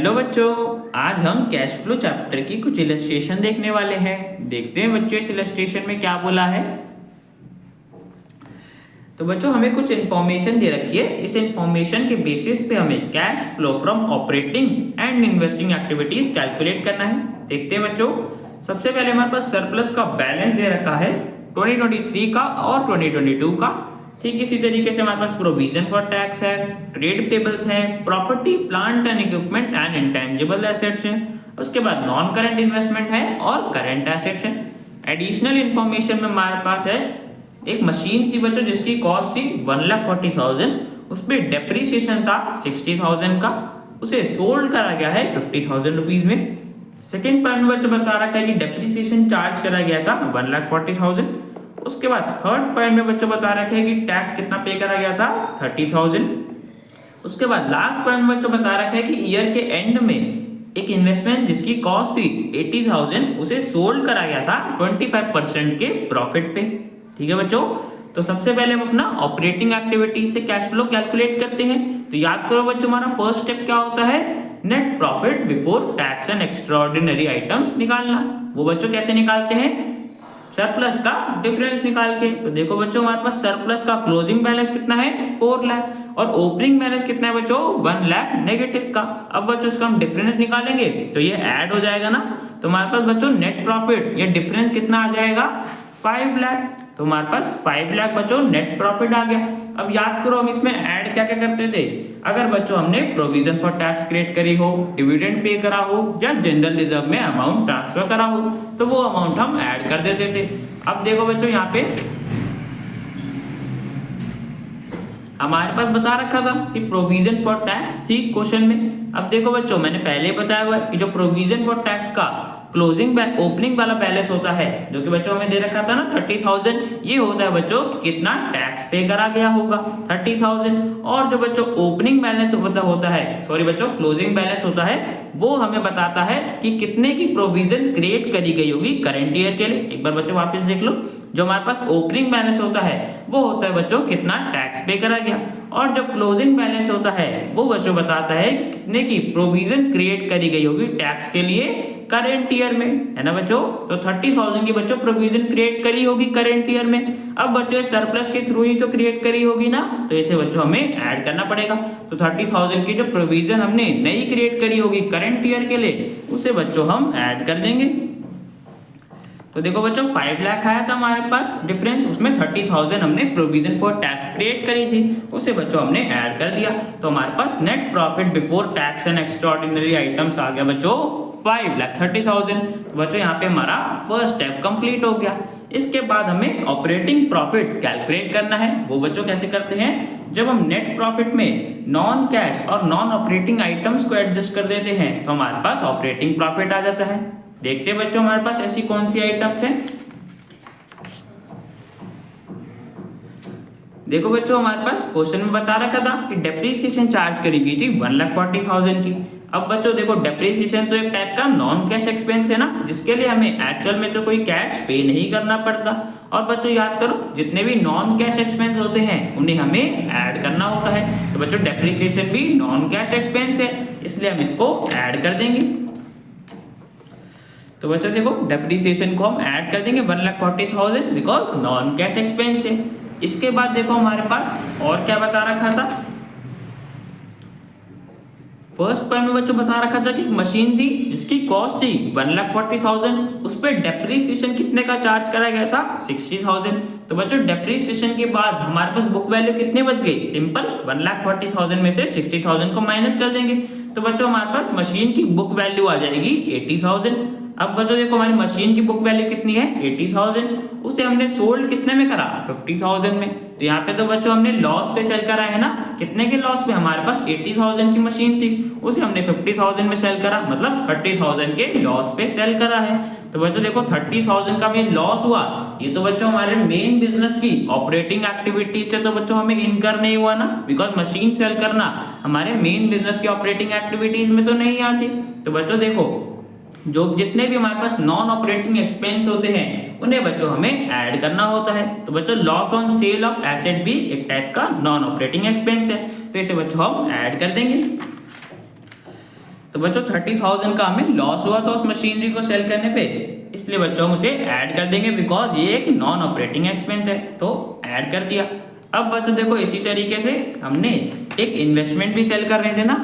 Hello बच्चों, आज हम कैश फ्लो चैप्टर की कुछ इलस्ट्रेशन देखने वाले हैं। देखते हैं बच्चों इस इलस्ट्रेशन में क्या बोला है। तो बच्चों हमें कुछ इन्फॉर्मेशन दे रखी है। इस इन्फॉर्मेशन के बेसिस पे हमें cash flow from operating and investing activities calculate करना है। देखते हैं बच्चों, सबसे पहले हमारे पास सरप्लस का बैलेंस दे रखा है 2023 का और 2022 का। ठीक इसी तरीके से हमारे पास प्रोविजन फॉर टैक्स है, ट्रेड पेबल्स है, property plant and equipment and intangible assets है, उसके बाद नॉन करंट इन्वेस्टमेंट है और करंट एसेट्स है। एडिशनल इंफॉर्मेशन में हमारे पास है एक मशीन थी बच्चों जिसकी कॉस्ट थी 1,40,000, उस पर डेप्रीसिएशन था 60,000 का, उसे सोल्ड करा गया है 50,000 रुपीज में। सेकेंड पॉइंट में बच्चों बता रखा है कि डेप्रीसिएशन चार्ज करा गया था 1,40,000। उसके बाद थर्ड पॉइंट में बच्चों बता रखे हैं कि टैक्स कितना पे करा गया था 30,000। उसके बाद लास्ट पॉइंट में बच्चों बता रखा है कि ईयर के एंड में एक इन्वेस्टमेंट जिसकी कॉस्ट थी 80,000 उसे सोल्ड करा गया था 25% के प्रॉफिट पे। ठीक है बच्चों, तो सबसे पहले हम अपना ऑपरेटिंग एक्टिविटीज से कैश फ्लो कैलकुलेट करते हैं। तो याद करो बच्चों, हमारा फर्स्ट स्टेप क्या होता है, net profit before tax and extraordinary items निकालना। वो बच्चों कैसे निकालते हैं, सरप्लस का डिफरेंस निकाल के। तो देखो बच्चों, हमारे पास सरप्लस का क्लोजिंग बैलेंस कितना है 4 लाख और ओपनिंग बैलेंस कितना है बच्चों 1 लाख नेगेटिव का। अब बच्चों इसका हम डिफरेंस निकालेंगे तो ये ऐड हो जाएगा ना, तो हमारे पास बच्चों नेट प्रॉफिट ये डिफरेंस कितना आ जाएगा 5 लाख। तो हमारे पास 5 लाख बच्चों नेट प्रॉफिट आ गया। अब याद करो हम इसमें ऐड क्या क्या करते थे, अगर बच्चों हमने प्रोविजन फॉर टैक्स क्रिएट करी हो, डिविडेंड पे करा हो या जनरल रिजर्व में अमाउंट ट्रांसफर करा हो तो वो अमाउंट हम ऐड कर देते थे। अब देखो बच्चों यहाँ पे हमारे पास बता रखा था कि प्रोविजन फॉर टैक्स थी क्वेश्चन में। अब देखो बच्चों, मैंने पहले बताया हुआ है कि जो प्रोविजन फॉर टैक्स का क्लोजिंग ओपनिंग वाला बैलेंस होता है जो कि बच्चों हमें दे रखा था ना 30,000, ये होता है बच्चों कितना टैक्स पे करा गया होगा 30,000। और जो बच्चों ओपनिंग बैलेंस होता है सॉरी बच्चों क्लोजिंग बैलेंस होता है वो हमें बताता है कि कितने की प्रोविजन क्रिएट करी गई होगी करंट ईयर के लिए। एक बार बच्चों वापस देख लो, जो हमारे पास ओपनिंग बैलेंस होता है वो होता है बच्चों कितना टैक्स पे करा गया, और जो क्लोजिंग बैलेंस होता है वो बच्चों बताता है कि कितने की प्रोविजन क्रिएट करी गई होगी टैक्स के लिए करेंट ईयर में, है ना बच्चों। तो 30,000 की बच्चों प्रोविजन क्रिएट करी होगी करेंट ईयर में। अब बच्चों सरप्लस के थ्रू ही तो क्रिएट करी होगी ना, तो इसे बच्चों हमें ऐड करना पड़ेगा। तो 30,000 की जो प्रोविजन हमने नई क्रिएट करी होगी करंट ईयर के लिए उसे बच्चों हम ऐड कर देंगे। तो देखो बच्चों 5 लाख आया था हमारे पास डिफरेंस, उसमें 30,000 हमने प्रोविजन फॉर टैक्स क्रिएट करी थी, उसे बच्चों हमने ऐड कर दिया। तो हमारे पास net profit before tax and extraordinary items आ गया बच्चों 5,30,000। तो बच्चों यहाँ पे हमारा फर्स्ट स्टेप कंप्लीट हो गया। इसके बाद हमें ऑपरेटिंग प्रॉफिट कैलकुलेट करना है। वो बच्चों कैसे करते हैं, जब हम नेट प्रॉफिट में नॉन कैश और नॉन ऑपरेटिंग आइटम्स को एडजस्ट कर देते हैं तो हमारे पास ऑपरेटिंग प्रॉफिट आ जाता है। देखते हैं बच्चों हमारे पास ऐसी कौन सी आइटम्स हैं। देखो बच्चों हमारे पास क्वेश्चन में बता रखा था कि डेप्रीसिएशन चार्ज करी गई थी 1,40,000 की। अब बच्चों देखो डेप्रीसिएशन तो एक टाइप का नॉन कैश एक्सपेंस है ना, जिसके लिए हमें एक्चुअल में तो कोई कैश पे नहीं करना पड़ता। और बच्चों याद करो जितने भी नॉन कैश एक्सपेंस होते हैं उन्हें हमें ऐड करना होता है। तो बच्चों डेप्रीसिएशन भी नॉन कैश एक्सपेंस है, इसलिए हम इसको ऐड कर देंगे। तो बच्चों देखो डेप्रीसिएशन को हम ऐड कर देंगे 1,40,000 बिकॉज नॉन कैश एक्सपेंस है। इसके बाद देखो हमारे पास और क्या बता रखा था, फर्स्ट पॉइंट में बच्चों बता रखा था कि मशीन थी जिसकी कॉस्ट थी 1,40,000, उस पर डेप्रीसिएशन कितने का चार्ज करा गया था 60,000। तो बच्चों डेप्रीसिएशन के बाद हमारे पास बुक वैल्यू कितने बच गई, सिंपल 1,40,000 में से 60,000 को माइनस कर देंगे। तो बच्चों हमारे पास मशीन की बुक वैल्यू आ जाएगी 80,000। अब बच्चों देखो हमारी मशीन की बुक वैल्यू कितनी है 80,000, उसे हमने सोल्ड कितने में करा 50,000 में। तो यहाँ पे तो बच्चों हमने लॉस पे सेल करा है ना, कितने के लॉस पे, हमारे पास 80,000 की मशीन थी उसे हमने 50,000 में सेल करा, मतलब 30,000 के लॉस पे सेल करा है। तो बच्चों देखो 30,000 का भी लॉस हुआ, ये तो बच्चों हमारे मेन बिजनेस की ऑपरेटिंग एक्टिविटी से तो बच्चों हमें इनकर नहीं हुआ ना, बिकॉज मशीन सेल करना हमारे मेन बिजनेस की ऑपरेटिंग एक्टिविटीज में तो नहीं आती। तो बच्चों देखो जो जितने भी हमारे पास नॉन ऑपरेटिंग एक्सपेंस होते हैं उन्हें बच्चों हमें ऐड करना होता है। तो बच्चों loss on cell of asset भी एक टाइप का नॉन ऑपरेटिंग एक्सपेंस है, तो इसे बच्चों हम ऐड कर देंगे। तो बच्चों 30,000 का हमें लॉस हुआ था उस मशीनरी को सेल करने पे, इसलिए बच्चों हम उसे ऐड कर देंगे बिकॉज ये एक नॉन ऑपरेटिंग एक्सपेंस है, तो ऐड कर दिया। अब बच्चों देखो इसी तरीके से हमने एक इन्वेस्टमेंट भी सेल कर रहे थे ना।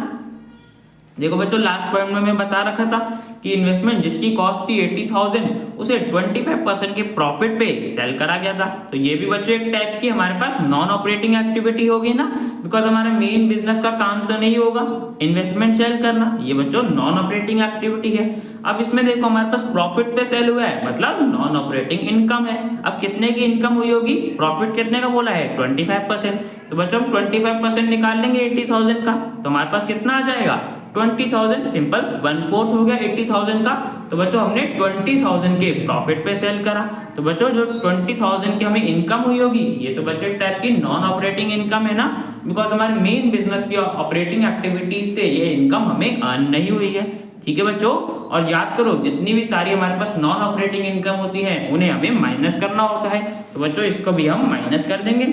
देखो बच्चों लास्ट पॉइंट में मैं बता रखा था कि इन्वेस्टमेंट जिसकी कॉस्ट थी 80,000 उसे 25% के प्रॉफिट पे सेल करा गया था। तो ये भी बच्चों एक टाइप की हमारे पास नॉन ऑपरेटिंग एक्टिविटी होगी ना, बिकॉज हमारा मेन बिजनेस का काम तो नहीं होगा इन्वेस्टमेंट सेल करना, ये बच्चों नॉन ऑपरेटिंग एक्टिविटी है। अब इसमें देखो हमारे पास प्रॉफिट पे सेल हुआ है, मतलब नॉन ऑपरेटिंग इनकम है। अब कितने की इनकम हुई होगी, प्रॉफिट कितने का बोला है 25%, तो बच्चों हम 25% निकाल लेंगे 80,000 का, तो हमारे पास कितना आ जाएगा 20,000, सिंपल 1/4 हो गया 80,000 का। तो बच्चों हमने 20,000 के प्रॉफिट पे सेल करा। तो बच्चों जो 20,000 की हमें इनकम हुई होगी ये तो बच्चों एक टाइप की नॉन ऑपरेटिंग इनकम है ना, बिकॉज हमारे मेन बिजनेस की ऑपरेटिंग एक्टिविटीज से ये इनकम हमें अर्न नहीं हुई है। ठीक है बच्चों, और याद करो जितनी भी सारी हमारे पास नॉन ऑपरेटिंग इनकम होती है उन्हें हमें माइनस करना होता है, तो बच्चों इसको भी हम माइनस कर देंगे।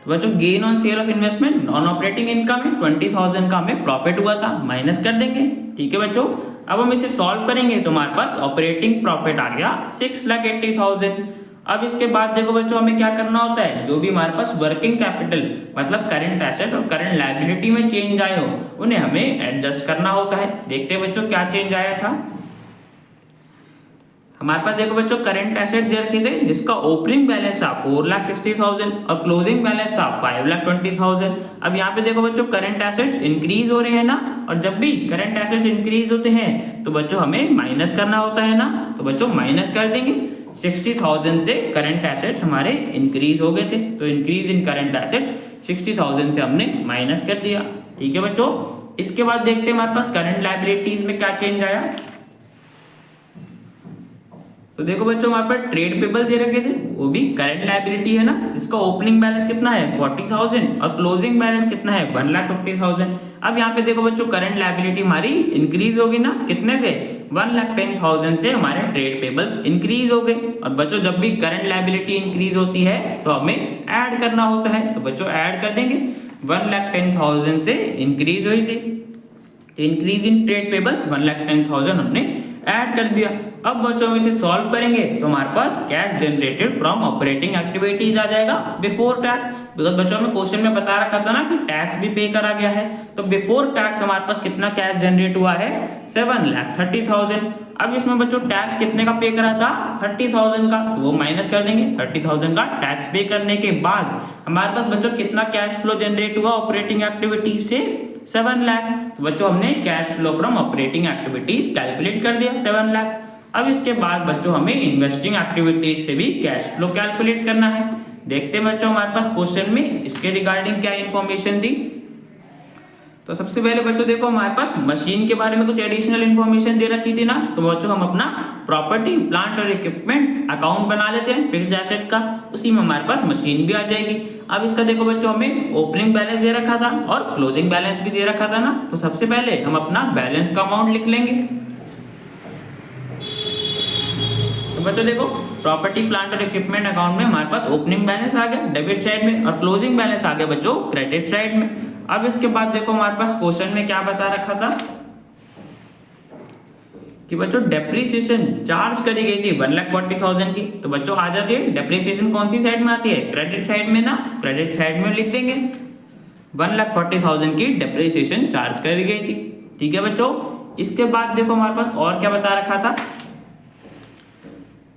तो बच्चों gain on sale of investment non operating income है, 20,000 का हमें प्रॉफिट हुआ था, माइनस कर देंगे। ठीक है बच्चों, अब हम इसे सॉल्व करेंगे तो हमारे पास ऑपरेटिंग प्रॉफिट आ गया 6,80,000। अब इसके बाद देखो बच्चों हमें क्या करना होता है, जो भी हमारे पास वर्किंग कैपिटल मतलब करंट एसेट और करंट लायबिलिटी में चेंज आए हो उन्हें हमें एडजस्ट करना होता है। देखते हैं बच्चों क्या चेंज आया था। हमारे पास देखो बच्चों करंट एसेट दे रखे थे जिसका ओपनिंग बैलेंस था 4,60,000 और क्लोजिंग बैलेंस था 5,20,000। अब यहाँ पे देखो बच्चों करंट एसेट्स इंक्रीज हो रहे हैं ना, और जब भी करंट एसेट्स इंक्रीज होते हैं तो बच्चों हमें माइनस करना होता है ना, तो बच्चों माइनस कर देंगे। 60,000 से करंट एसेट्स हमारे इंक्रीज हो गए थे, तो इंक्रीज इन करंट एसेट्स 60,000 से हमने माइनस कर दिया। ठीक है बच्चों, इसके बाद देखते हैं हमारे पास करंट लायबिलिटीज में क्या चेंज आया। तो देखो बच्चों हमारे पास ट्रेड पेबल दे रखे थे, वो भी करंट लायबिलिटी है ना, जिसका ओपनिंग बैलेंस कितना है 40,000 और क्लोजिंग बैलेंस कितना है 1,50,000। अब यहाँ पे देखो बच्चों करंट लायबिलिटी हमारी इंक्रीज होगी ना, कितने से 1,10,000 से हमारे ट्रेड पेबल्स इंक्रीज हो गए। और बच्चों जब भी करंट लायबिलिटी इंक्रीज होती है तो हमें ऐड करना होता है, तो बच्चों ऐड कर देंगे। 1,10,000 से इंक्रीज हुई थी, तो इंक्रीज इन ट्रेड पेबल्स 1,10,000 हमने ऐड कर दिया। अब बच्चों हम इसे सॉल्व करेंगे तो हमारे पास cash generated from operating activities आ जाएगा बिफोर टैक्स, बिकॉज बच्चों में क्वेश्चन में बता रखा था ना कि टैक्स भी पे करा गया है, तो बिफोर टैक्स हमारे पास कितना कैश जनरेट हुआ है 7,30,000। अब इसमें बच्चों टैक्स कितने का पे करा था 30,000 का, तो वो माइनस कर देंगे। 30,000 का टैक्स पे करने के बाद हमारे पास बच्चों कितना कैश फ्लो जनरेट हुआ ऑपरेटिंग एक्टिविटीज से 7 लाख। तो बच्चों हमने cash flow from operating activities calculate कर दिया 7 लाख। अब इसके बाद बच्चों हमें इन्वेस्टिंग एक्टिविटीज से भी कैश फ्लो कैलकुलेट करना है। देखते हैं बच्चों हमारे पास क्वेश्चन में इसके रिगार्डिंग क्या इंफॉर्मेशन दी। तो सबसे पहले बच्चों देखो हमारे पास मशीन के बारे में कुछ एडिशनल इन्फॉर्मेशन दे रखी थी ना, तो बच्चों हम अपना प्रॉपर्टी प्लांट और इक्विपमेंट अकाउंट बना लेते हैं फिक्स्ड एसेट का, उसी में हमारे पास मशीन भी आ जाएगी। अब इसका देखो बच्चों हमें ओपनिंग बैलेंस दे रखा था और क्लोजिंग बैलेंस भी दे रखा था ना, तो सबसे पहले हम अपना बैलेंस का अमाउंट लिख लेंगे। तो बच्चों देखो प्रॉपर्टी प्लांट और इक्विपमेंट अकाउंट में हमारे पास ओपनिंग बैलेंस आ गया डेबिट साइड में और क्लोजिंग बैलेंस आ गया बच्चों क्रेडिट साइड में। अब इसके बाद देखो हमारे पास क्वेश्चन में क्या बता रखा था कि बच्चों डेप्रिसिएशन चार्ज करी गई थी 1,40,000 की, तो बच्चों आ जाती है डेप्रिसिएशन कौन सी साइड में आती है क्रेडिट साइड में ना, क्रेडिट साइड में लिख देंगे 1,40,000 की डेप्रिसिएशन चार्ज करी गई थी। ठीक है बच्चों, इसके बाद देखो हमारे पास और क्या बता रखा था।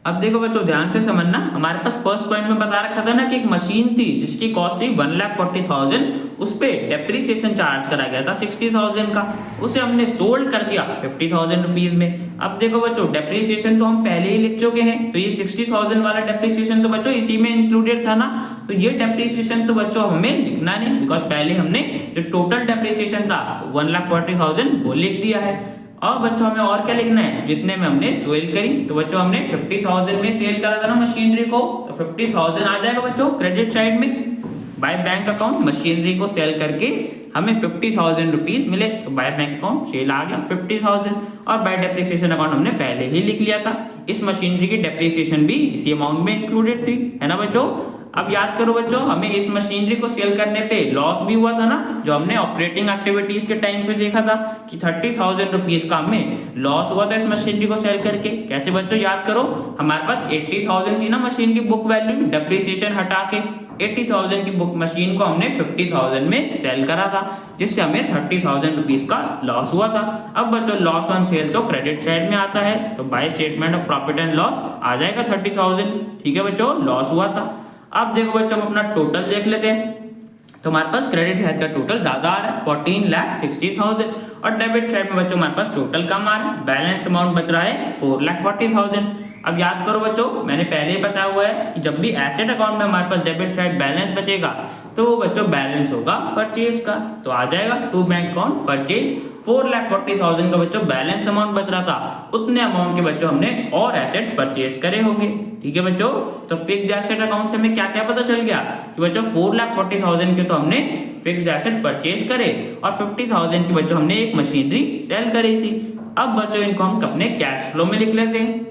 अब देखो बच्चों ध्यान से समझना, हमारे पास फर्स्ट पॉइंट में बता रखा था ना कि एक मशीन थी जिसकी कॉस्ट थी 1,40,000, उस पे डेप्रिसिएशन चार्ज करा गया था 60,000 का, उसे हमने सोल्ड कर दिया 50,000 रुपीज में। अब देखो बच्चों डेप्रिसिएशन तो हम पहले ही लिख चुके हैं, तो ये 60,000 वाला डेप्रिसिएशन तो बच्चों इसी में इंक्लूडेड था ना, तो ये डेप्रिसिएशन तो बच्चों हमें लिखना नहीं, बिकॉज पहले हमने जो टोटल डेप्रिसिएशन था 1,40,000 वो लिख दिया है। और बच्चों हमें और क्या लिखना है, जितने में हमने सेल करी, तो बच्चों हमने 50,000 में सेल करा था ना मशीनरी को, तो 50,000 आ जाएगा बच्चों क्रेडिट साइड में बाय बैंक अकाउंट। मशीनरी को सेल करके हमें 50,000 रुपीज मिले, तो बाय बैंक अकाउंट सेल आ गया 50,000, और बाय डेप्रिसिएशन अकाउंट हमने पहले ही लिख लिया था। इस मशीनरी की डेप्रिसिएशन भी इसी अमाउंट में इंक्लूडेड थी, है ना बच्चों। अब याद करो बच्चों, हमें इस मशीनरी को सेल करने पे लॉस भी हुआ था ना, जो हमने ऑपरेटिंग एक्टिविटीज के टाइम पे देखा था कि 30,000 रुपीज का हमें लॉस हुआ था इस मशीनरी को सेल करके। कैसे बच्चों, याद करो, हमारे पास 80,000 थी ना मशीन की बुक वैल्यू, डेप्रिसिएशन हटा के 80,000 की बुक मशीन को हमने 50,000 में सेल करा था, जिससे हमें 30,000 रुपीज का लॉस हुआ था। अब बच्चों लॉस ऑन सेल तो क्रेडिट साइड में आता है, तो by statement of profit and loss आ जाएगा 30,000। ठीक है बच्चों, लॉस हुआ था। अब देखो बच्चों, हम अपना टोटल देख लेते हैं। तो हमारे पास क्रेडिट साइड का टोटल ज्यादा आ रहा है 14,60,000, और डेबिट साइड में बच्चों हमारे पास टोटल कम आ रहा है, बैलेंस अमाउंट बच रहा है 4,40,000। अब याद करो बच्चों, मैंने पहले ही बताया हुआ है कि जब भी एसेट अकाउंट में हमारे पास डेबिट साइड बैलेंस बचेगा तो वो बच्चों बैलेंस होगा परचेज का, तो आ जाएगा टू बैंक अकाउंट परचेज। 4,40,000 का बच्चों बैलेंस अमाउंट बच रहा था, उतने अमाउंट के बच्चों हमने और एसेट्स परचेज करे होंगे। ठीक है बच्चों, तो फिक्स्ड एसेट अकाउंट से हमें क्या क्या पता चल गया कि बच्चों 4,40,000 के तो हमने फिक्स्ड एसेट परचेज करे और 50,000 की बच्चों हमने एक मशीनरी सेल करी थी। अब बच्चों इनको हम अपने कैश फ्लो में लिख लेते हैं।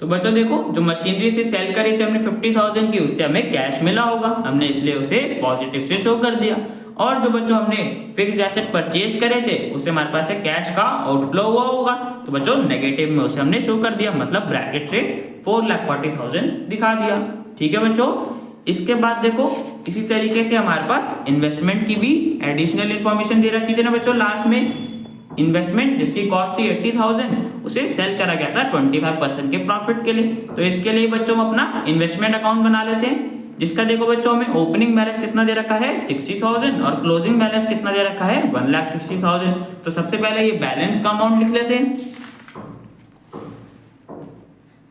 तो बच्चों देखो, जो मशीनरी से सेल करी थी हमने 50,000 की, उससे हमें कैश मिला होगा, हमने इसलिए उसे पॉजिटिव से शो कर दिया। और जो बच्चों हमने फिक्स्ड एसेट परचेज करे थे उससे हमारे पास से कैश का आउटफ्लो हुआ होगा, तो बच्चों नेगेटिव में उसे हमने शो कर दिया, मतलब ब्रैकेट से 4,40,000 दिखा दिया। ठीक है बच्चों, इसके बाद देखो इसी तरीके से हमारे पास इन्वेस्टमेंट की भी एडिशनल इंफॉर्मेशन दे रखी थी ना बच्चों। लास्ट में इन्वेस्टमेंट जिसकी कॉस्ट थी 80,000, उसे सेल करा गया था 25% के प्रॉफिट के लिए। तो इसके लिए बच्चों हम अपना इन्वेस्टमेंट अकाउंट बना लेते हैं, जिसका देखो बच्चों हमें ओपनिंग बैलेंस कितना दे रखा है 60,000 और क्लोजिंग बैलेंस कितना दे रखा है 1,60,000। तो सबसे पहले ये बैलेंस का अमाउंट लिख लेते हैं।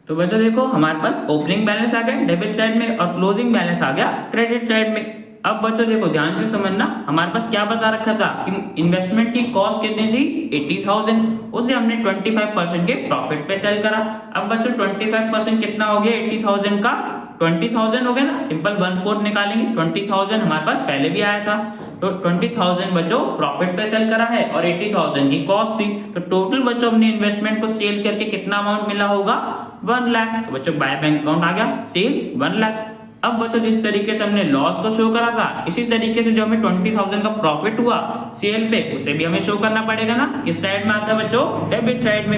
तो बच्चों देखो, हमारे पास ओपनिंग बैलेंस आ गया डेबिट साइड में और क्लोजिंग बैलेंस आ गया क्रेडिट साइड में। अब बच्चों देखो ध्यान से समझना, हमारे पास क्या बता रखा था कि इन्वेस्टमेंट की कॉस्ट कितनी थी 80,000, उसे हमने 25% के प्रॉफिट पे सेल करा। अब बच्चों 25% कितना हो गया 80,000 का, 20,000 हो गया ना, सिंपल 1/4 निकालेंगे। 20,000 हमारे पास पहले भी आया था, तो 20,000 बच्चों प्रॉफिट पे सेल करा है और 80,000 की कॉस्ट थी, तो टोटल बच्चों हमने इन्वेस्टमेंट को सेल करके कितना अमाउंट मिला होगा 1 लाख। तो बच्चों बाय बैंक अकाउंट आ गया सेल 1 लाख। अब बच्चों जिस तरीके से हमने लॉस को शो करा था, इसी तरीके से जो हमें 20,000 का प्रॉफिट हुआ सेल पे, उसे भी हमें शो करना पड़ेगा ना। किस साइड में आता है बच्चों, डेबिट साइड में।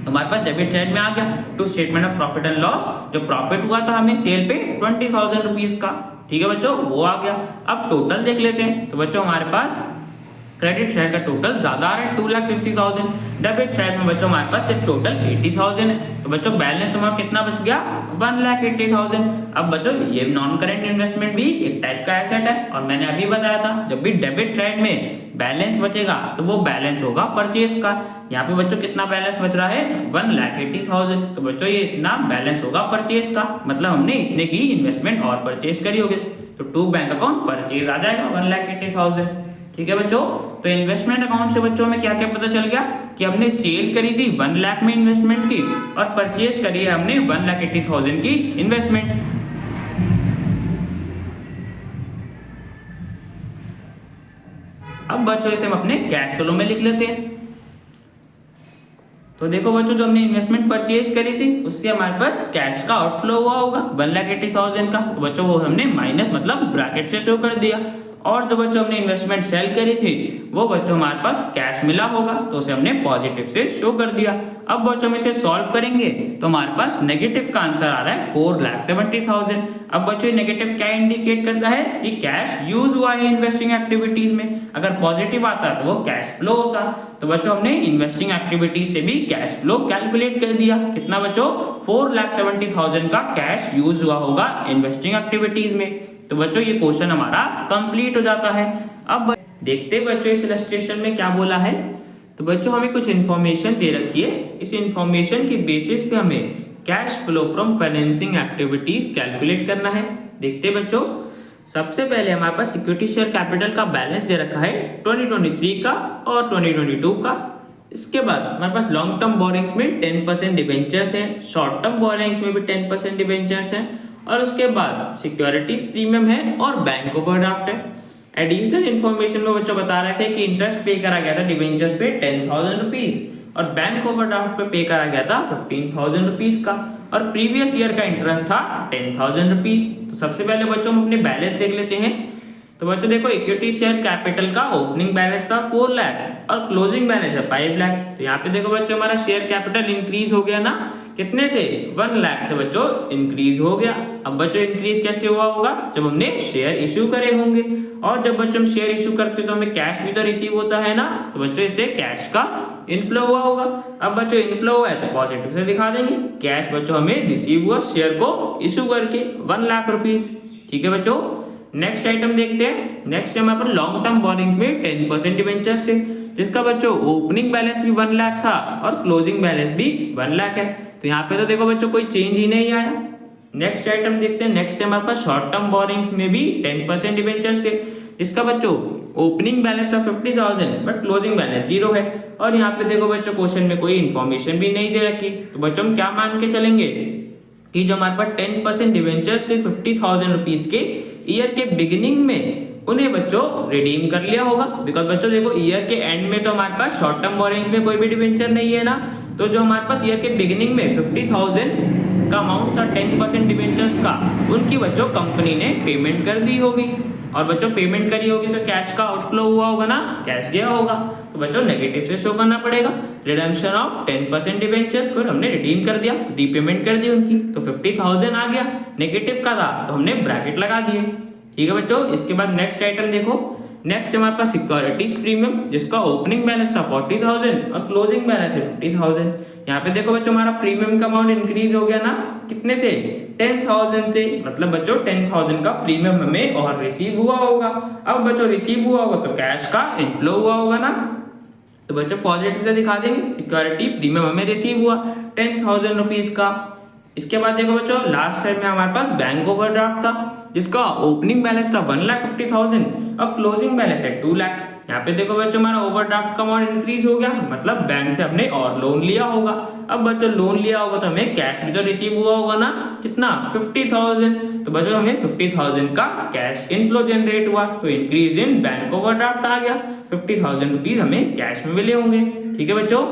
हमारे पास डेबिट साइड में आ गया to statement of profit and loss, जो प्रॉफिट हुआ था हमें सेल पे 20,000 रुपीज का। ठीक है बच्चों, वो आ गया। अब टोटल देख लेते हैं। तो बच्चों हमारे पास क्रेडिट साइड का टोटल ज्यादा आ रहा है 2,60,000, डेबिट साइड में बच्चों हमारे पास सिर्फ टोटल 80,000 है, तो बच्चों बैलेंस अमाउंट कितना बच गया 1,80,000। अब बच्चों ये नॉन करेंट इन्वेस्टमेंट भी एक टाइप का एसेट है, और मैंने अभी बताया था जब भी डेबिट साइड में बैलेंस बचेगा तो वो बैलेंस होगा परचेज का। यहाँ पे बच्चों कितना बैलेंस बच रहा है 1,80,000, तो बच्चों ये इतना बैलेंस होगा परचेज का, मतलब हमने इतने की इन्वेस्टमेंट और परचेज करी होगी, तो टू बैंक अकाउंट परचेज आ जाएगा 1,80,000। ठीक है बच्चों, तो इन्वेस्टमेंट अकाउंट से बच्चों में क्या क्या पता चल गया कि हमने सेल करी थी 1 लाख में इन्वेस्टमेंट की, और परचेज करी है हमने 1,80,000 की इन्वेस्टमेंट। अब बच्चों इसे हम अपने कैश फ्लो में लिख लेते हैं। तो देखो बच्चों, जो हमने इन्वेस्टमेंट परचेज करी थी उससे हमारे पास कैश का आउटफ्लो हुआ होगा 1,80,000 का, तो बच्चों वो हमने माइनस मतलब ब्रैकेट से शो कर दिया। और जो बच्चों हमने इन्वेस्टमेंट सेल करी थी वो बच्चों हमारे पास कैश मिला होगा, तो उसे हमने पॉजिटिव से शो कर दिया। अब बच्चों हम इसे सॉल्व करेंगे तो हमारे पास नेगेटिव का आंसर आ रहा है 4,70,000। अब बच्चों नेगेटिव क्या इंडिकेट करता है कि कैश यूज हुआ है इन्वेस्टिंग एक्टिविटीज में। अगर पॉजिटिव आता तो वो कैश फ्लो होता। तो बच्चों हमने इन्वेस्टिंग एक्टिविटीज से भी कैश फ्लो कैलकुलेट कर दिया। कितना बच्चों 4,70,000 का कैश यूज हुआ होगा इन्वेस्टिंग एक्टिविटीज में। तो बच्चों ये क्वेश्चन हमारा कंप्लीट हो जाता है। अब देखते बच्चों इस इलस्ट्रेशन में क्या बोला है। तो बच्चों हमें कुछ इन्फॉर्मेशन दे रखी है, इस इन्फॉर्मेशन के बेसिस पे हमें cash flow from financing activities calculate करना है। देखते बच्चों, सबसे पहले हमारे पास इक्विटी शेयर कैपिटल का बैलेंस दे रखा है 2023 का और 2022 का। इसके बाद हमारे पास लॉन्ग टर्म बोरिंग्स में 10% डिबेंचर्स है, शॉर्ट टर्म बोरिंग्स में भी 10% डिबेंचर्स है, और उसके बाद सिक्योरिटीज प्रीमियम है और बैंक ओवरड्राफ्ट है। एडिशनल इन्फॉर्मेशन में बच्चों बता रखे कि इंटरेस्ट पे करा गया था डिबेंचर्स पे 10,000 रुपीज और बैंक ओवरड्राफ्ट पे करा गया था 15,000 रुपीज का। और प्रीवियस ईयर का इंटरेस्ट था 10,000 रुपीज। तो सबसे पहले बच्चों हम अपने बैलेंस देख लेते हैं। तो बच्चों देखो इक्विटी शेयर कैपिटल का ओपनिंग बैलेंस था 4 लाख और क्लोजिंग बैलेंस है 5 लाख। तो यहाँ पे देखो बच्चों हमारा शेयर कैपिटल इंक्रीज हो गया ना, कितने से 1 लाख से बच्चों इंक्रीज हो गया। अब बच्चों इंक्रीज कैसे हुआ होगा, जब हमने शेयर इश्यू करे होंगे, और जब बच्चों हम शेयर इश्यू करते तो हमें कैश भी तो रिसीव होता है ना, तो बच्चों इससे कैश का इनफ्लो हुआ होगा। अब बच्चों इनफ्लो हुआ है तो पॉजिटिव से दिखा देंगे, कैश बच्चों हमें रिसीव हुआ शेयर को इश्यू करके 1 लाख रुपीज। ठीक है बच्चों, नेक्स्ट आइटम देखते हैं। नेक्स्ट है हमारे पास लॉन्ग टर्म बोरिंग्स में 10% डिबेंचर्स से, जिसका बच्चों ओपनिंग बैलेंस भी 1 लाख था और क्लोजिंग बैलेंस भी 1 लाख है। तो यहाँ पे तो देखो बच्चों कोई चेंज ही नहीं आया। नेक्स्ट आइटम देखते हैं। नेक्स्ट है हमारे पास शॉर्ट टर्म बोरिंग्स में भी 10% डिबेंचर्स से, इसका बच्चों ओपनिंग बैलेंस था 50,000 बट क्लोजिंग बैलेंस 0 है। और यहाँ पे देखो बच्चों क्वेश्चन में कोई इन्फॉर्मेशन भी नहीं दे रखी, तो बच्चों हम क्या मान के चलेंगे कि जो हमारे पास 10% डिबेंचर्स से 50,000 रुपीज के ईयर के बिगिनिंग में उन्हें बच्चों रिडीम कर लिया होगा। बिकॉज बच्चों देखो ईयर के एंड में तो हमारे पास शॉर्ट टर्म बोरिंग्स में कोई भी डिबेंचर नहीं है ना, तो जो हमारे पास ईयर के बिगिनिंग में 50,000 का अमाउंट था 10% डिबेंचर्स का, उनकी बच्चों कंपनी ने पेमेंट कर दी होगी। और बच्चों पेमेंट करी होगी तो कैश का आउटफ्लो हुआ होगा ना, कैश गया होगा, तो बच्चों नेगेटिव से शो करना पड़ेगा। रिडेम्पशन ऑफ 10% डिबेंचर्स को हमने रिडीम कर दिया, रीपेमेंट कर दी उनकी, तो 50,000 आ गया। नेगेटिव का था तो हमने ब्रैकेट लगा दिए। ठीक है बच्चों, इसके बाद नेक्स्ट आइटम देखो। नेक्स्ट हमारे पास सिक्योरिटीज प्रीमियम, जिसका ओपनिंग बैलेंस था 40,000 और क्लोजिंग बैलेंस है 50,000। यहाँ पे देखो बच्चों हमारा प्रीमियम का अमाउंट इंक्रीज हो गया ना, कितने से 10,000 से, मतलब बच्चों 10,000 का प्रीमियम हमें और रिसीव हुआ होगा। अब बच्चों रिसीव हुआ होगा तो कैश का इनफ्लो हुआ होगा ना, तो बच्चों पॉजिटिव से दिखा देंगे, सिक्योरिटी प्रीमियम हमें रिसीव हुआ 10,000 रुपीज का। इसके बाद देखो बच्चों लास्ट टाइम में हमारे पास बैंक ओवरड्राफ्ट था, जिसका ओपनिंग बैलेंस था 1,50,000 और क्लोजिंग बैलेंस है 2 लाख। यहाँ पे देखो बच्चों हमारा ओवरड्राफ्ट का अमाउंट इंक्रीज हो गया, मतलब बैंक से हमने और लोन लिया होगा। अब बच्चों लोन लिया होगा तो हमें कैश भी तो रिसीव हुआ होगा ना, कितना 50,000, तो बच्चों हमें 50,000 का कैश इनफ्लो जनरेट हुआ, तो इंक्रीज इन बैंक ओवरड्राफ्ट आ गया, 50,000 रुपीज हमें कैश में मिले होंगे। ठीक है बच्चों,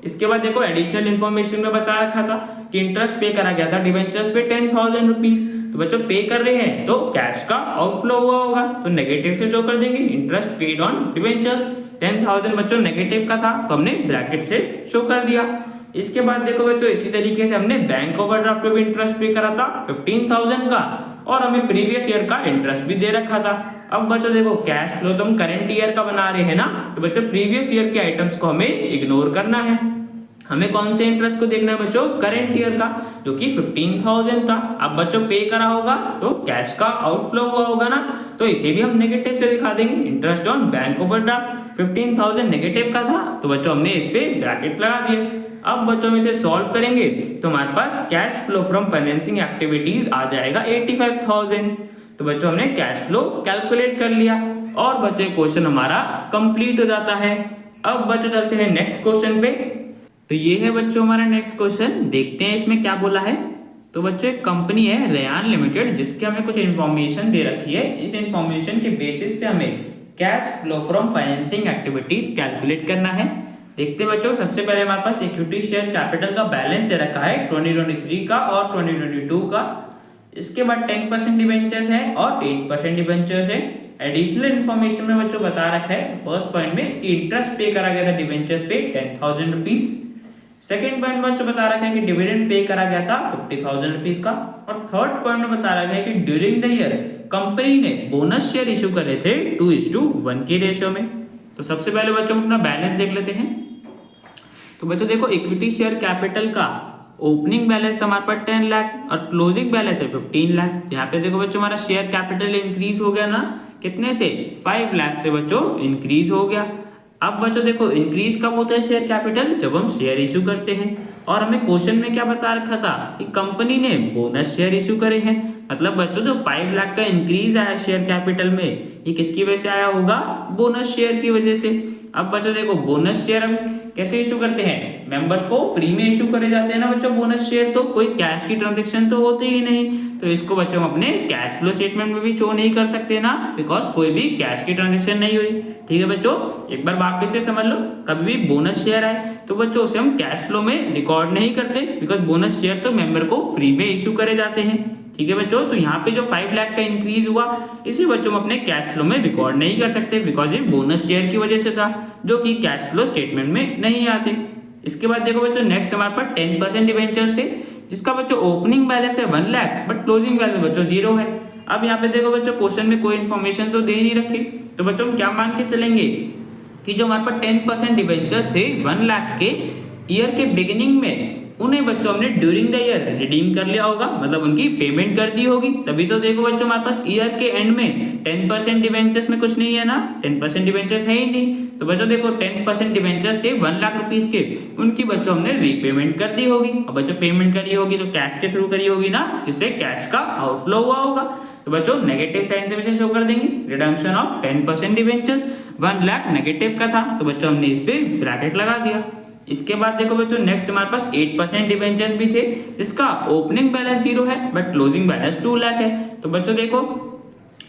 इसके बाद देखो एडिशनल इन्फॉर्मेशन में बता रखा था कि इंटरेस्ट पे करा गया था डिबेंचर्स पे 10,000 रुपीज, तो बच्चों पे कर रहे हैं तो कैश का आउटफ्लो हुआ होगा, तो नेगेटिव से शो कर देंगे, इंटरेस्ट पेड ऑन डिबेंचर्स 10,000 बच्चों नेगेटिव का था तो हमने ब्रैकेट से शो कर दिया। इसके बाद देखो बच्चों इसी तरीके से हमने बैंक ओवरड्राफ्ट पे भी इंटरेस्ट पे करा था 15,000 का, और हमें प्रीवियस ईयर का इंटरेस्ट भी दे रखा था। अब बच्चों देखो कैश फ्लो तो हम करंट ईयर का बना रहे हैं ना, तो बच्चों प्रीवियस ईयर के आइटम्स को हमें इग्नोर करना है। हमें कौन से इंटरेस्ट को देखना है बच्चों, करंट ईयर का, जो कि 15,000 था। अब बच्चों पे करा होगा तो कैश का आउटफ्लो हुआ होगा ना, तो इसे भी हम नेगेटिव से दिखा देंगे, interest on bank overdraft 15,000 negative का था, तो बच्चों हमने इस पे ब्रैकेट लगा दिए। अब बच्चों इसे सॉल्व करेंगे तो हमारे पास cash flow from financing activities आ जाएगा 85,000। तो बच्चों हमने कैश फ्लो कैलकुलेट कर लिया और बच्चे क्वेश्चन हमारा कंप्लीट हो जाता है। अब बच्चों चलते हैं नेक्स्ट क्वेश्चन पे। तो ये है बच्चों हमारा नेक्स्ट क्वेश्चन, देखते हैं इसमें क्या बोला है। तो बच्चों एक कंपनी है रेयान लिमिटेड, जिसके हमें कुछ इन्फॉर्मेशन दे रखी है। इस इन्फॉर्मेशन के बेसिस पे हमें cash flow from financing activities calculate करना है। देखते हैं बच्चों, सबसे पहले हमारे पास इक्विटी शेयर कैपिटल का बैलेंस दे रखा है 2023 का और 2022 का। इसके बाद 10% डिबेंचर्स है और 8% डिबेंचर्स है। एडिशनल इन्फॉर्मेशन में बच्चों बता रखा है फर्स्ट पॉइंट में कि इंटरेस्ट पे करा गया था डिबेंचर्स पे 10,000 रुपीज। सेकेंड पॉइंट में बच्चों बता रखा है कि डिविडेंड पे करा गया था 50,000 रुपीज का। और थर्ड पॉइंट में बता रखा है कि ड्यूरिंग द ईयर कंपनी ने बोनस शेयर इशू करे थे 2:1 के रेशियो में। तो सबसे पहले बच्चों अपना बैलेंस देख लेते हैं। तो बच्चों देखो इक्विटी शेयर कैपिटल का ओपनिंग बैलेंस हमारे पास 10 लाख और क्लोजिंग बैलेंस है 15 लाख। यहाँ पे देखो बच्चों हमारा शेयर कैपिटल इंक्रीज हो गया ना, कितने से 5 लाख से बच्चों इंक्रीज हो गया। अब बच्चों देखो इंक्रीज कब होता है शेयर कैपिटल, जब हम शेयर इशू करते हैं। और हमें क्वेश्चन में क्या बता रखा था कि कंपनी ने बोनस शेयर इशू करे हैं, मतलब बच्चों जो 5 लाख का इंक्रीज आया शेयर कैपिटल में, ये किसकी वजह से आया होगा, बोनस शेयर की वजह से। अब बच्चों देखो बोनस शेयर हम कैसे इशू करते हैं, मेंबर्स को फ्री में इशू करे जाते हैं ना बच्चों बोनस शेयर, तो कोई कैश की ट्रांजेक्शन तो होते ही नहीं, तो इसको बच्चों हम अपने कैश फ्लो स्टेटमेंट में भी शो नहीं कर सकते ना, बिकॉज कोई भी कैश की ट्रांजेक्शन नहीं हुई। ठीक है बच्चों, एक बार वापस से समझ लो, कभी भी बोनस शेयर आए तो बच्चों उसे हम कैश फ्लो में रिकॉर्ड नहीं करते, बिकॉज बोनस शेयर तो मेंबर को फ्री में इशू करे जाते हैं। ठीक है बच्चों, तो यहाँ पे जो 5 लाख का इंक्रीज हुआ इसे बच्चों हम अपने कैश फ्लो में रिकॉर्ड नहीं कर सकते, बिकॉज ये बोनस शेयर की वजह से था, जो कि कैश फ्लो स्टेटमेंट में नहीं आते। इसके बाद देखो बच्चों नेक्स्ट हमारे पास 10% डिवेंचर्स थे, जिसका बच्चों ओपनिंग बैलेंस है 1 लाख बट क्लोजिंग बैलेंस बच्चों 0 है। अब यहाँ पे देखो बच्चों क्वेश्चन में कोई इन्फॉर्मेशन तो दे नहीं रखी, तो बच्चों हम क्या मान के चलेंगे कि जो हमारे पास 10% डिवेंचर्स थे 1 लाख के ईयर के बिगिनिंग में, उन्हें बच्चों हमने ड्यूरिंग द ईयर रिडीम कर लिया होगा, मतलब उनकी पेमेंट कर दी होगी। तभी तो देखो बच्चों हमारे पास ईयर के एंड में 10% डिवेंचर्स में कुछ नहीं है ना, 10% डिवेंचर्स है ही नहीं। तो बच्चों देखो 10% डिवेंचर्स थे 1 लाख रुपीस के, उनकी बच्चों हमने रीपेमेंट कर दी होगी। और बच्चों पेमेंट करी होगी तो कैश के थ्रू करी होगी ना, जिससे कैश का आउटफ्लो हुआ होगा। तो बच्चों नेगेटिव साइन से शो कर देंगे, redemption of 10% debentures 1 lakh negative का था, तो बच्चों हमने इस पे ब्रैकेट लगा दिया। इसके बाद देखो बच्चों नेक्स्ट हमारे पास 8% डिवेंचर्स भी थे, जिसका ओपनिंग बैलेंस 0 है बट क्लोजिंग बैलेंस 2 लाख है। तो बच्चों देखो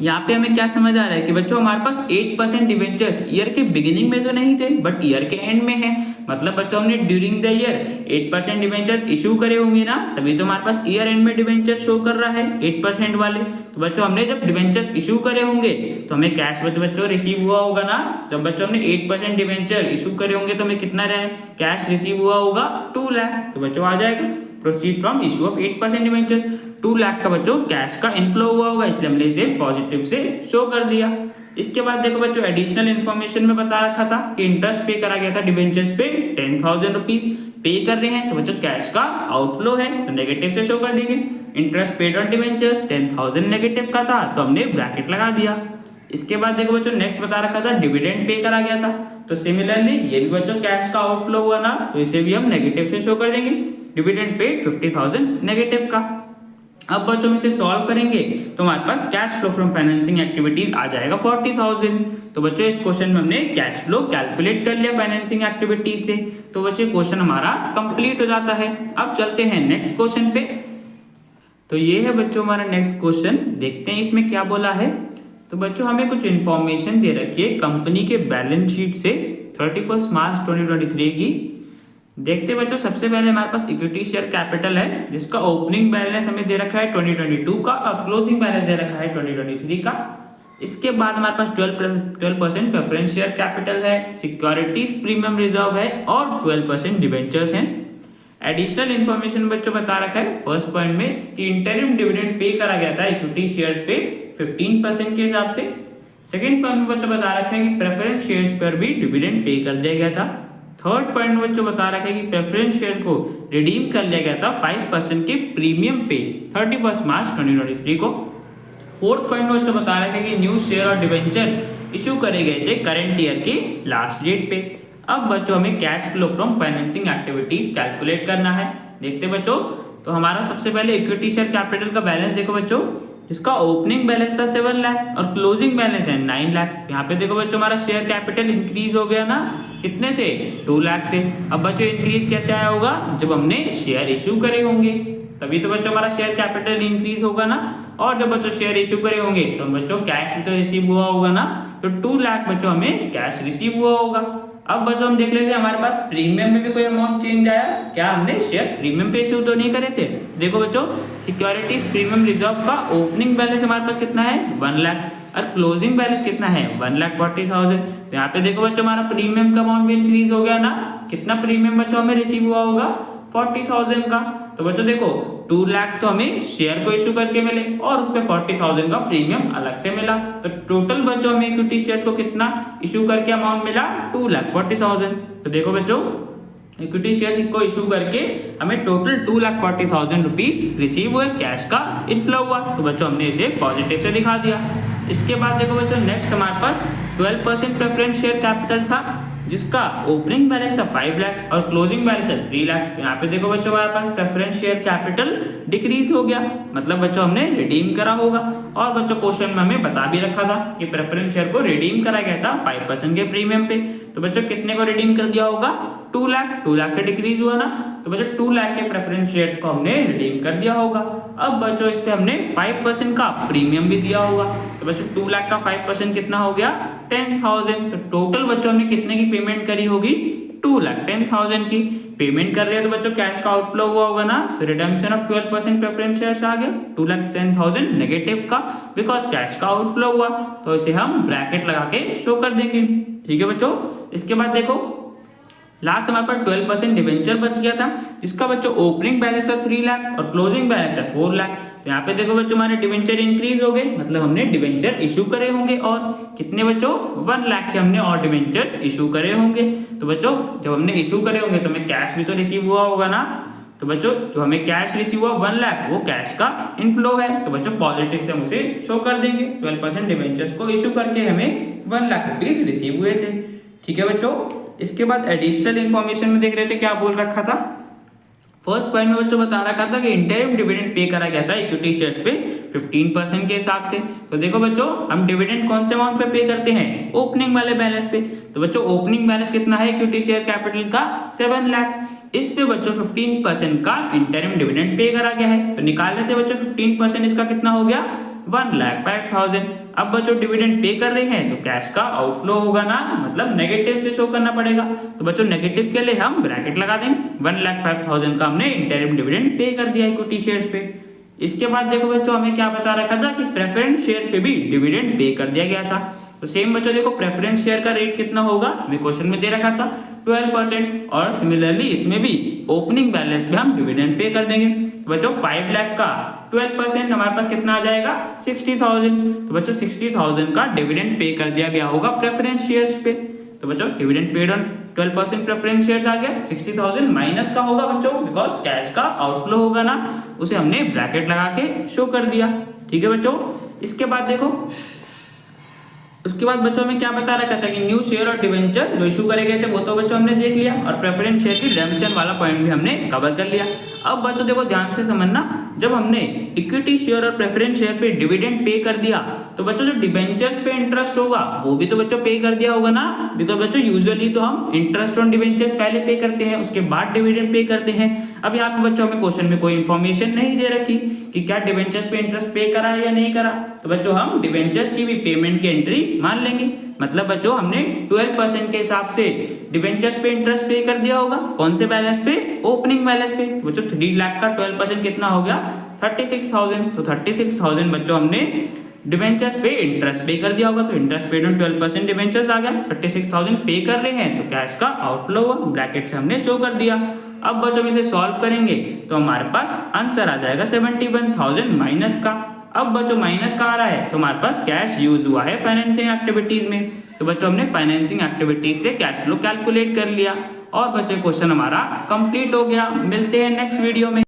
यहाँ पे हमें क्या समझ आ रहा है कि बच्चों हमारे पास 8% डिवेंचर्स ईयर के बिगिनिंग में तो नहीं थे बट ईयर के एंड में है, मतलब बच्चों हमने during the year 8% debentures issue करे होंगे ना, तभी तो हमारे पास ईयर एंड में डिवेंचर्स शो कर रहा है 8% वाले। तो बच्चों हमने जब डिवेंचर्स इशू करे होंगे तो हमें कैश बच्चों रिसीव हुआ होगा ना। जब बच्चों हमने 8% डिवेंचर इशू करे होंगे तो हमें कितना रहे कैश रिसीव हुआ होगा 2 लाख। तो बच्चों आ जाएगा proceed from issue of 8% debentures 2 lakh का बच्चों कैश का इनफ्लो हुआ होगा, इसलिए हमने इसे पॉजिटिव से शो कर दिया। इसके बाद देखो बच्चों एडिशनल इन्फॉर्मेशन में बता रखा था कि इंटरेस्ट पे करा गया था डिवेंचर्स पे 10,000 रुपीज पे कर रहे हैं, तो बच्चों कैश का आउटफ्लो है तो नेगेटिव से शो कर देंगे। Interest paid on debentures 10,000 negative का था तो हमने ब्रैकेट लगा दिया। इसके बाद देखो बच्चों नेक्स्ट बता रखा था डिविडेंड पे करा गया था, तो सिमिलरली ये भी बच्चों कैश का आउटफ्लो हुआ ना, तो इसे भी हम नेगेटिव से शो कर देंगे। डिविडेंड पेड 50,000 नेगेटिव का। अब बच्चों इसे सॉल्व करेंगे तो हमारे पास cash flow from financing activities आ जाएगा 40,000। तो बच्चों इस क्वेश्चन में हमने कैश फ्लो कैलकुलेट कर लिया फाइनेंसिंग एक्टिविटीज से, तो बच्चों क्वेश्चन हमारा कंप्लीट हो जाता है। अब चलते हैं नेक्स्ट क्वेश्चन पे। तो ये है बच्चों हमारा नेक्स्ट क्वेश्चन, देखते हैं इसमें क्या बोला है। तो बच्चों हमें कुछ इन्फॉर्मेशन दे रखी है कंपनी के बैलेंस शीट से 31 मार्च 2023 की। देखते बच्चों सबसे पहले हमारे पास इक्विटी शेयर कैपिटल है, जिसका ओपनिंग बैलेंस हमें दे रखा है 2022 का और क्लोजिंग बैलेंस दे रखा है 2023 का। इसके बाद हमारे पास 12% प्रेफरेंस शेयर कैपिटल है, सिक्योरिटीज प्रीमियम रिजर्व है और 12% डिवेंचर्स हैं। एडिशनल इन्फॉर्मेशन बच्चों बता रखा है फर्स्ट पॉइंट में कि इंटरिम डिविडेंड पे करा गया था इक्विटी शेयर्स पे 15% के हिसाब से। सेकंड पॉइंट में बच्चों बता रखा है कि प्रेफरेंस शेयर्स पर भी डिविडेंड पे कर दिया गया था। थर्ड पॉइंट में बच्चों बता रखा है कि प्रेफरेंस शेयर को रिडीम कर लिया गया था 5% के प्रीमियम पे 31 मार्च 2023 को। फोर्थ पॉइंट में बच्चों बता रखा है कि न्यू शेयर और डिवेंचर इशू करे गए थे करंट ईयर के लास्ट डेट पे। अब बच्चों हमें cash flow from financing activities calculate करना है। देखते बच्चों, तो हमारा सबसे पहले इक्विटी शेयर कैपिटल का बैलेंस देखो बच्चों, जिसका ओपनिंग बैलेंस था 7 लाख और क्लोजिंग बैलेंस है 9 लाख। यहाँ पे देखो बच्चों हमारा शेयर कैपिटल इंक्रीज हो गया ना, कितने से 2 लाख से। अब बच्चों इंक्रीज कैसे आया होगा, जब हमने शेयर इशू करे होंगे तभी तो बच्चों हमारा शेयर कैपिटल इंक्रीज होगा ना। और जब बच्चों शेयर इशू करे होंगे तो बच्चों कैश भी तो रिसीव हुआ होगा ना, तो 2 लाख बच्चों हमें कैश रिसीव हुआ होगा। अब बच्चों हम देख लेते हैं हमारे पास प्रीमियम में भी कोई अमाउंट चेंज आया क्या, हमने शेयर प्रीमियम पे इशू तो नहीं करे थे। देखो बच्चों सिक्योरिटीज प्रीमियम रिजर्व का ओपनिंग बैलेंस हमारे पास कितना है 1 लाख और क्लोजिंग बैलेंस कितना है 1,40,000। तो यहाँ पे देखो बच्चों हमारा प्रीमियम का अमाउंट भी इंक्रीज हो गया ना, कितना प्रीमियम बच्चों हमें रिसीव हुआ होगा 40,000 का। तो बच्चों देखो 2 लाख तो हमें शेयर को इशू करके मिले और उस पे 40,000 का प्रीमियम अलग से मिला, तो टोटल बच्चों हमें इक्विटी शेयर को कितना इशू करके अमाउंट मिला 2,40,000। तो देखो बच्चों इक्विटी शेयर को इशू करके हमें टोटल 2,40,000 रुपीज रिसीव हुए, कैश का इनफ्लो हुआ, तो बच्चों हमने इसे पॉजिटिव से दिखा दिया। इसके बाद देखो बच्चों नेक्स्ट हमारे पास 12% प्रेफरेंस शेयर कैपिटल था, जिसका ओपनिंग बैलेंस है 5 लाख और क्लोजिंग बैलेंस है 3 लाख। यहाँ पे देखो बच्चों हमारे पास प्रेफरेंस शेयर कैपिटल डिक्रीज हो गया, मतलब बच्चों हमने रिडीम करा होगा। और बच्चों क्वेश्चन में हमें बता भी रखा था कि प्रेफरेंस शेयर को रिडीम करा गया था 5% के प्रीमियम पे, तो बच्चों कितने को रिडीम कर दिया होगा 2 लाख। 2 लाख से डिक्रीज हुआ ना, तो बच्चों 2 लाख के प्रेफरेंस शेयर्स को हमने रिडीम कर दिया होगा। अब बच्चों इस पे हमने 5% का प्रीमियम भी दिया होगा, तो बच्चों 2 लाख का 5% कितना हो गया 2,10,000। तो टोटल बच्चों हमने कितने की पेमेंट करी होगी? 2,10,000 की पेमेंट कर रहे हैं। तो बच्चों कैश का आउटफ्लो हुआ होगा ना, तो रिडम्पशन ऑफ 12% प्रेफरेंस शेयर्स आ गया 2,10,000 नेगेटिव का, बिकॉज कैश का आउटफ्लो हुआ। तो इसे हम ब्रैकेट लगा के शो कर देंगे। ठीक है बच्चों, इसके बाद देखो लास्ट हमारे पास 12% डिवेंचर बच गया था, जिसका बच्चों ओपनिंग बैलेंस है 3 लाख और क्लोजिंग बैलेंस है 4 लाख। तो यहाँ पे देखो बच्चों हमारे डिवेंचर इंक्रीज हो गए, मतलब हमने डिवेंचर इशू करे होंगे। और कितने बच्चों? 1 लाख के हमने और डिवेंचर्स इशू करे होंगे। तो बच्चों जब हमने इशू करे होंगे तो हमें कैश भी तो रिसीव हुआ होगा ना। तो बच्चों जो हमें कैश रिसीव हुआ 1 लाख, वो कैश का इनफ्लो है। तो बच्चों पॉजिटिव से हम उसे शो कर देंगे। 12% डिवेंचर्स को इशू करके हमें 1 लाख रुपीज रिसीव हुए थे। ठीक है बच्चों, इसके बाद एडिशनल इंफॉर्मेशन में देख रहे थे क्या बोल रखा था। फर्स्ट पॉइंट में बच्चों बता रखा था कि इंटरिम डिविडेंड पे करा गया था इक्विटी शेयर्स पे 15% के हिसाब से। तो देखो बच्चों हम डिविडेंड कौन से अमाउंट पे पे करते हैं? ओपनिंग वाले बैलेंस पे। तो बच्चों ओपनिंग बैलेंस कितना है इक्विटी शेयर कैपिटल का? 7 लाख। इस पे बच्चों 15% का इंटरिम डिविडेंड पे करा गया है। तो निकाल लेते हैं बच्चों 15%, इसका कितना हो गया? 1,05,000। अब बच्चों डिविडेंड पे कर रहे हैं तो कैश का आउटफ्लो होगा ना, मतलब नेगेटिव से शो करना पड़ेगा। तो बच्चों नेगेटिव के लिए हम ब्रैकेट लगा देंगे। 1,05,000 का हमने इंटरिम डिविडेंड पे कर दिया इक्विटी शेयर्स पे। इसके बाद देखो बच्चों हमें क्या बता रखा था कि प्रेफरेंस शेयर्स पे भी डिविडेंड पे कर दिया गया था। तो सेम बच्चों देखो प्रेफरेंस शेयर का रेट कितना होगा, हमें क्वेश्चन में दे रखा था 12%। और सिमिलरली इसमें भी ओपनिंग बैलेंस पे हम डिविडेंड पे कर देंगे। तो बच्चों 5 लाख का 12% हमारे पास कितना आ जाएगा? 60,000। तो बच्चों 60,000 का डिविडेंड पे कर दिया गया होगा प्रेफरेंस शेयर्स पे। तो बच्चों dividend paid on 12% preference shares आ गया। 60,000 माइनस का होगा बच्चों, बिकॉज कैश का आउटफ्लो होगा ना, उसे हमने ब्रैकेट लगा के शो कर दिया। ठीक है बच्चों, इसके बाद देखो उसके बाद बच्चों में क्या बता रखा था कि न्यू शेयर और डिवेंचर जो इशू करे गए थे वो तो बच्चों हमने देख लिया, और प्रेफरेंस शेयर की रिडम्पशन वाला पॉइंट भी हमने कवर कर लिया। अब बच्चों देखो ध्यान से समझना, जब हमने इक्विटी शेयर और प्रेफरेंस शेयर पे डिविडेंड पे कर दिया तो बच्चों जो डिवेंचर्स पे इंटरेस्ट होगा वो भी तो बच्चों पे कर दिया होगा ना, बिकॉज बच्चों यूजुअली तो हम इंटरेस्ट ऑन डिवेंचर्स पहले पे करते हैं, उसके बाद डिविडेंड पे करते हैं। अब यहाँ पे बच्चों हमें क्वेश्चन में कोई इन्फॉर्मेशन नहीं दे रखी कि क्या डिवेंचर्स पे इंटरेस्ट पे करा है या नहीं करा, तो बच्चों हम डिवेंचर्स की भी पेमेंट की एंट्री मान लेंगे। मतलब बच्चों हमने 12% के हिसाब से डिवेंचर्स पे इंटरेस्ट पे कर दिया होगा। कौन से बैलेंस पे? ओपनिंग बैलेंस पे। तो बच्चों 3 लाख का 12% कितना हो गया? 36,000। तो 36,000 बच्चों हमने डिवेंचर्स पे इंटरेस्ट पे कर दिया होगा। तो इंटरेस्ट पेड ऑन 12% डिवेंचर्स आ गया। 36,000 पे कर रहे हैं तो कैश का आउटफ्लो हुआ, ब्रैकेट से हमने शो कर दिया। अब बच्चों इसे सॉल्व करेंगे तो हमारे पास आंसर आ जाएगा 71,000 माइनस का। अब बच्चों माइनस का आ रहा है तो हमारे पास कैश यूज हुआ है फाइनेंसिंग एक्टिविटीज में। तो बच्चों हमने फाइनेंसिंग एक्टिविटीज से कैश फ्लो कैलकुलेट कर लिया और बच्चों क्वेश्चन हमारा कंप्लीट हो गया। मिलते हैं नेक्स्ट वीडियो में।